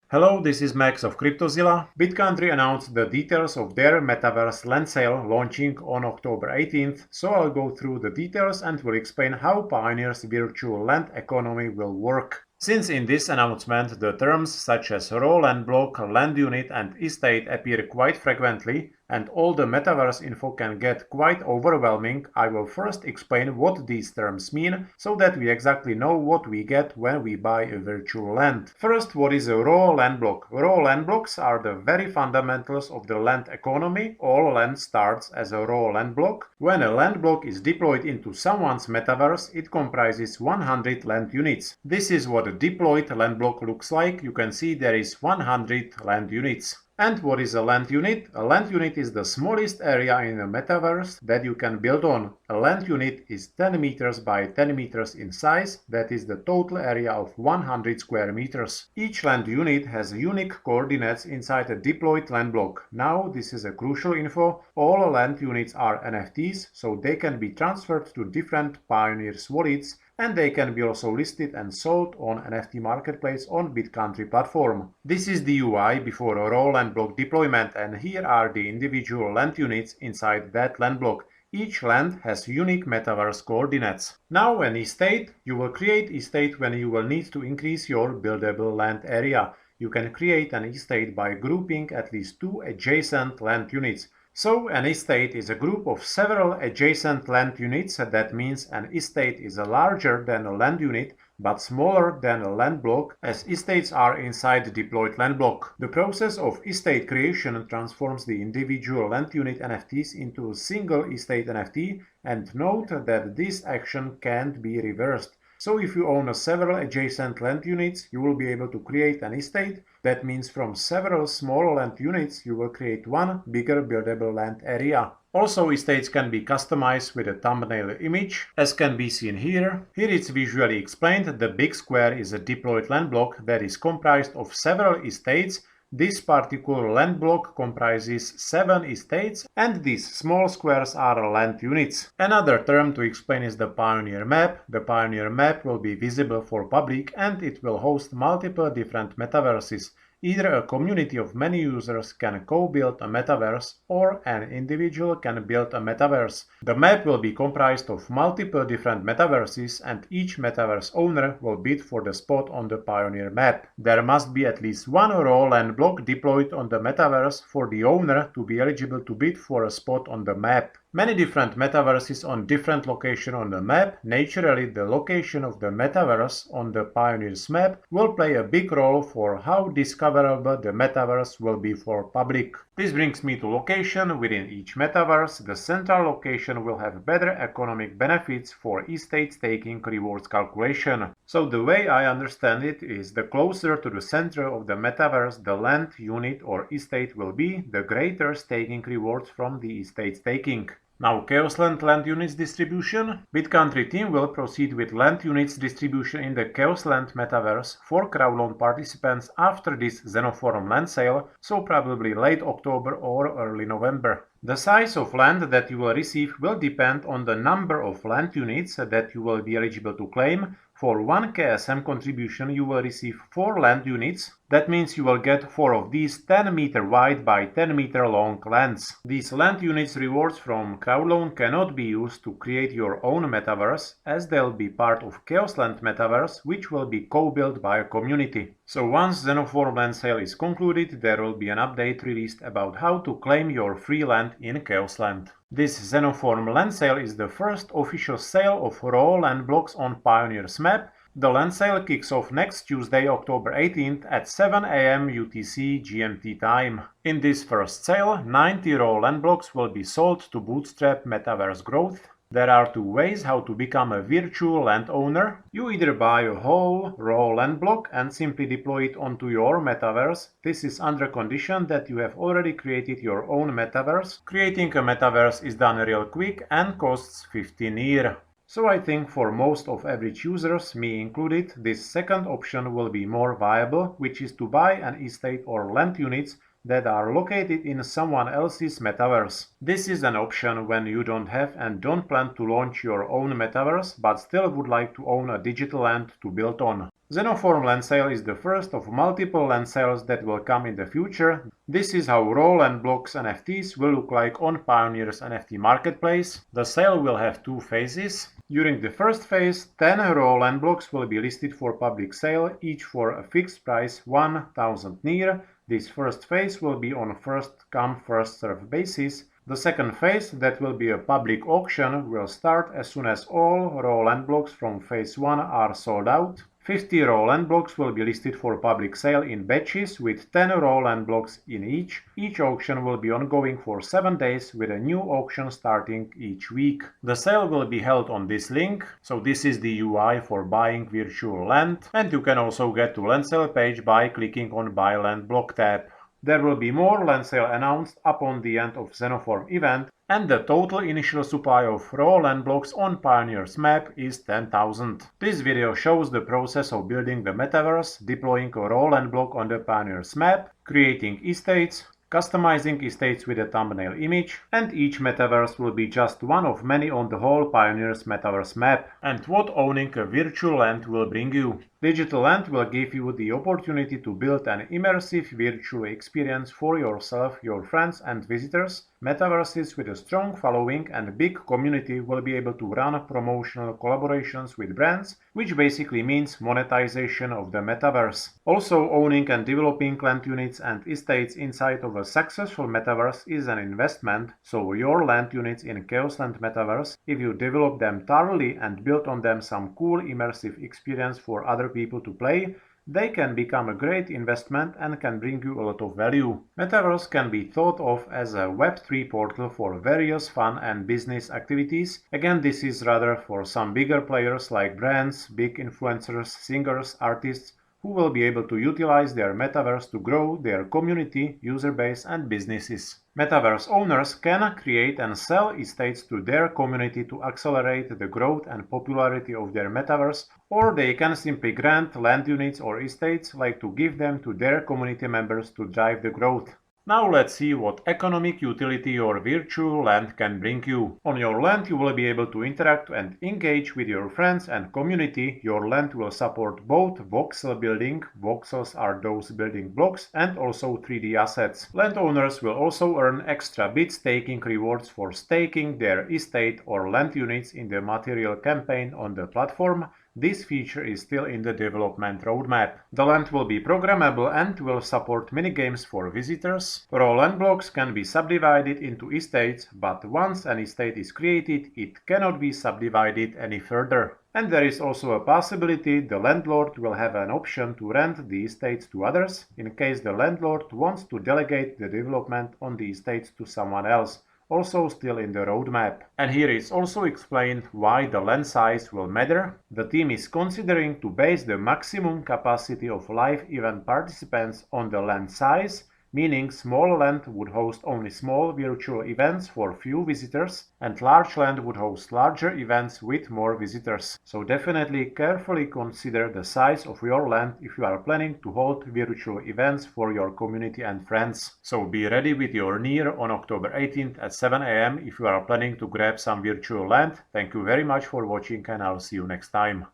Hello, this is Max of CryptoZilla. Bitcountry announced the details of their Metaverse land sale launching on October 18th, so I'll go through the details and will explain how Pioneer's virtual land economy will work. Since in this announcement the terms such as raw land block, land unit and estate appear quite frequently, and all the metaverse info can get quite overwhelming, I will first explain what these terms mean so that we exactly know what we get when we buy a virtual land. First, what is a raw land block? Raw land blocks are the very fundamentals of the land economy. All land starts as a raw land block. When a land block is deployed into someone's metaverse, it comprises 100 land units. This is what a deployed land block looks like. You can see there is 100 land units. And what is a land unit? A land unit is the smallest area in a metaverse that you can build on. A land unit is 10 meters by 10 meters in size. That is the total area of 100 square meters. Each land unit has unique coordinates inside a deployed land block. Now, this is a crucial info. All land units are NFTs, so they can be transferred to different Pioneer's wallets, and they can be also listed and sold on NFT marketplace on Bitcountry platform. This is the UI before a raw land block deployment, and here are the individual land units inside that land block. Each land has unique metaverse coordinates. Now an estate, you will create estate when you will need to increase your buildable land area. You can create an estate by grouping at least 2 adjacent land units. So an estate is a group of several adjacent land units. That means an estate is larger than a land unit but smaller than a land block, as estates are inside the deployed land block. The process of estate creation transforms the individual land unit NFTs into a single estate NFT, and note that this action can't be reversed. So if you own several adjacent land units, you will be able to create an estate. That means from several small land units, you will create one bigger buildable land area. Also, estates can be customized with a thumbnail image, as can be seen here. Here it's visually explained. The big square is a deployed land block that is comprised of several estates. This particular land block comprises 7 estates, and these small squares are land units. Another term to explain is the Pioneer map. The Pioneer map will be visible for public, and it will host multiple different metaverses. Either a community of many users can co-build a metaverse, or an individual can build a metaverse. The map will be comprised of multiple different metaverses, and each metaverse owner will bid for the spot on the Pioneer map. There must be at least one raw land block deployed on the metaverse for the owner to be eligible to bid for a spot on the map. Many different metaverses on different location on the map. Naturally, the location of the metaverse on the Pioneer's map will play a big role for how discoverable the metaverse will be for public. This brings me to location within each metaverse. The central location will have better economic benefits for estate staking rewards calculation. So the way I understand it is, the closer to the center of the metaverse the land unit or estate will be, the greater staking rewards from the estate staking. Now, Kaosland land units distribution. Bitcountry team will proceed with land units distribution in the Kaosland metaverse for crowdloan participants after this Xenoform land sale, so probably late October or early November. The size of land that you will receive will depend on the number of land units that you will be eligible to claim. For 1 KSM contribution, you will receive 4 land units. That means you will get 4 of these 10 meter wide by 10 meter long lands. These land units rewards from crowdloan cannot be used to create your own metaverse, as they'll be part of Kaosland metaverse, which will be co-built by a community. So once Xenoform land sale is concluded, there will be an update released about how to claim your free land in Kaosland. This Xenoform land sale is the first official sale of raw land blocks on Pioneer's map. The land sale kicks off next Tuesday, October 18th at 7 AM UTC GMT time. In this first sale, 90 raw land blocks will be sold to bootstrap metaverse growth. There are 2 ways how to become a virtual landowner. You either buy a whole raw land block and simply deploy it onto your metaverse. This is under condition that you have already created your own metaverse. Creating a metaverse is done real quick and costs 15 NEER. So I think for most of average users, me included, this second option will be more viable, which is to buy an estate or land units that are located in someone else's metaverse. This is an option when you don't have and don't plan to launch your own metaverse, but still would like to own a digital land to build on. Xenoform land sale is the first of multiple land sales that will come in the future. This is how raw land blocks NFTs will look like on Pioneer's NFT marketplace. The sale will have two phases. During the first phase, 10 raw land blocks will be listed for public sale, each for a fixed price 1000 NEER. This first phase will be on first come first served basis. The second phase, that will be a public auction, will start as soon as all raw land blocks from phase 1 are sold out. 50 raw land blocks will be listed for public sale in batches with 10 raw land blocks in each. Each auction will be ongoing for 7 days with a new auction starting each week. The sale will be held on this link, so this is the UI for buying virtual land, and you can also get to land sale page by clicking on Buy Land Block tab. There will be more land sale announced upon the end of Xenoform event, and the total initial supply of raw land blocks on Pioneer's map is 10,000. This video shows the process of building the metaverse, deploying a raw land block on the Pioneer's map, creating estates, customizing estates with a thumbnail image, and each metaverse will be just one of many on the whole Pioneer's metaverse map, and what owning a virtual land will bring you. Digital land will give you the opportunity to build an immersive virtual experience for yourself, your friends and visitors. Metaverses with a strong following and big community will be able to run promotional collaborations with brands, which basically means monetization of the metaverse. Also, owning and developing land units and estates inside of a successful metaverse is an investment, so your land units in Kaosland metaverse, if you develop them thoroughly and build on them some cool immersive experience for other people to play, they can become a great investment and can bring you a lot of value. Metaverse can be thought of as a Web3 portal for various fun and business activities. Again, this is rather for some bigger players like brands, big influencers, singers, artists, who will be able to utilize their metaverse to grow their community, user base and businesses. Metaverse owners can create and sell estates to their community to accelerate the growth and popularity of their metaverse, or they can simply grant land units or estates, like to give them to their community members to drive the growth. Now let's see what economic utility your virtual land can bring you. On your land you will be able to interact and engage with your friends and community. Your land will support both voxel building, voxels are those building blocks, and also 3D assets. Landowners will also earn extra bit staking rewards for staking their estate or land units in the material campaign on the platform. This feature is still in the development roadmap. The land will be programmable and will support minigames for visitors. Raw land blocks can be subdivided into estates, but once an estate is created, it cannot be subdivided any further. And there is also a possibility the landlord will have an option to rent the estates to others, in case the landlord wants to delegate the development on the estates to someone else. Also still in the roadmap. And here is also explained why the land size will matter. The team is considering to base the maximum capacity of live event participants on the land size, meaning small land would host only small virtual events for few visitors, and large land would host larger events with more visitors. So definitely carefully consider the size of your land if you are planning to hold virtual events for your community and friends. So be ready with your NEER on October 18th at 7 AM if you are planning to grab some virtual land. Thank you very much for watching and I'll see you next time.